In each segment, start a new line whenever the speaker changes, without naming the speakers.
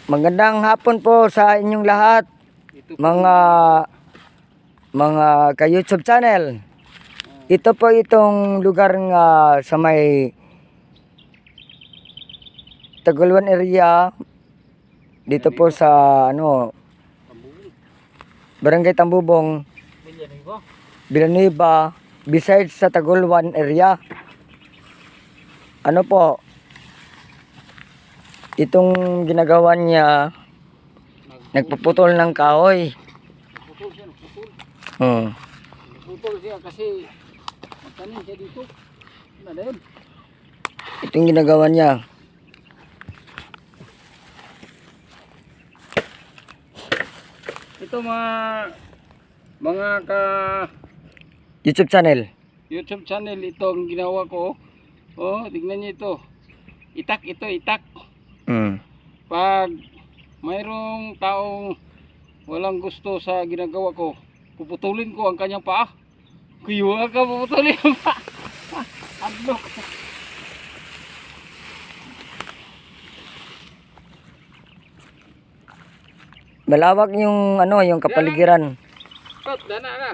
Magandang hapon po sa inyong lahat, mga ka-YouTube channel. Ito po itong lugar nga sa may Taguluan area. Dito po sa Barangay Tambubong, Villanueva, besides sa Taguluan area. Ano po, itong ginagawa niya, nagpuputol ng kahoy.
Nagputol siya, nagputol.
Hmm.
Nagputol siya kasi magtanim siya dito. Ano na yun?
Itong ginagawa niya.
Ito mga ka
YouTube channel.
YouTube channel, ito ang ginawa ko. Oh, tignan niyo ito. Itak ito, itak.
Hmm.
Pag mayroong taong walang gusto sa ginagawa ko, puputulin ko ang kanyang paa. Kuyuha ka, puputulin ang paa. Adlok.
Malawak yung yung kapaligiran.
Cut, dana na.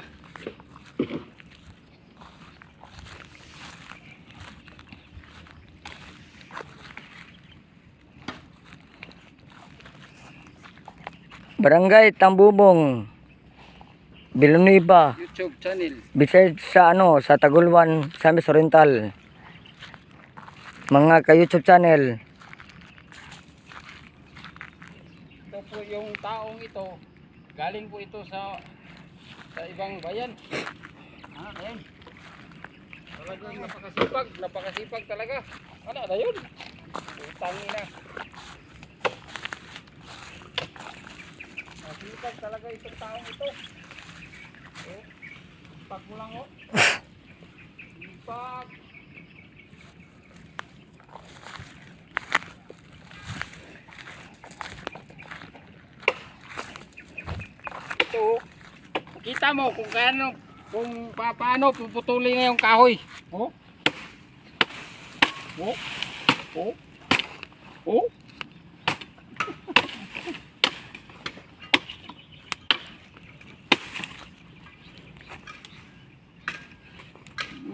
Barangay Tambubong, Villanueva,
YouTube channel.
besides sa sa Taguluan, Misamis Oriental. Mga ka-YouTube channel.
Ito po yung taong ito, galing po ito sa ibang bayan. Ayan. Talagang napakasipag talaga. Ano na yun? Utangin na. Masipag talaga itong taong ito. Pag mo lang oh. Sipag. Ito, kita mo kung paano puputulin na yung kahoy. Oh. Oh. Oh. Oh.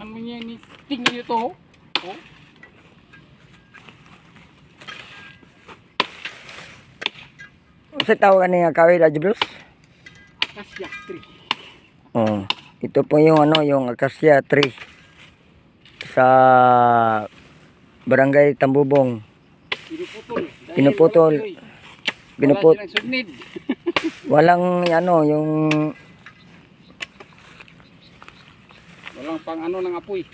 Naman yan, tingnan nyo to. Oh.
Sa tawag niya kahoy, Radyo Blues?
Acacia tree.
Oh, ito po yung yung acacia tree sa Barangay Tambubong.
Pinuputol.
Pinuputol.
Wala silang sugnid.
Walang yung
Walang pang ng apoy.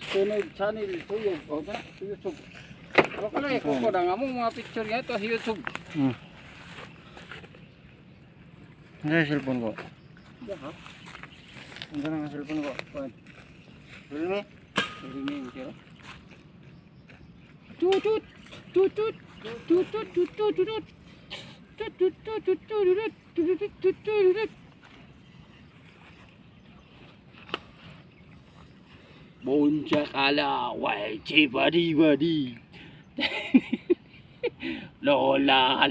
Sunod channel to yun. O ba? Sa YouTube. Ako pala kuko na nga mo mga picture nga ito sa YouTube.
Ano yung cellphone ko?
Ha?
Ano ang cellphone ko?
Realme? Realme sir. Tutut. Tutut. Tutut. Tutut. Tutut. Bonca kala, wai cibadi badi. Lola.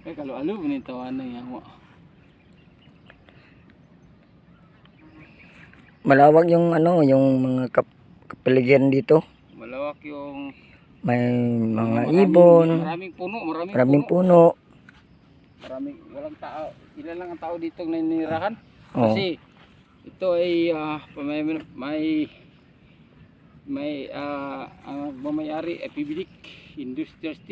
Kalau alu binitawan na yan mo.
Malawak yung yung mga kapaligiran dito.
Malawak yung
May mga ibon,
maraming puno,
maraming puno.
Maraming walang tao. Ilan lang ang tao dito naninirahan.
Oh.
Kasi ito ay may ang magmamayari ay Public Industrial Estate.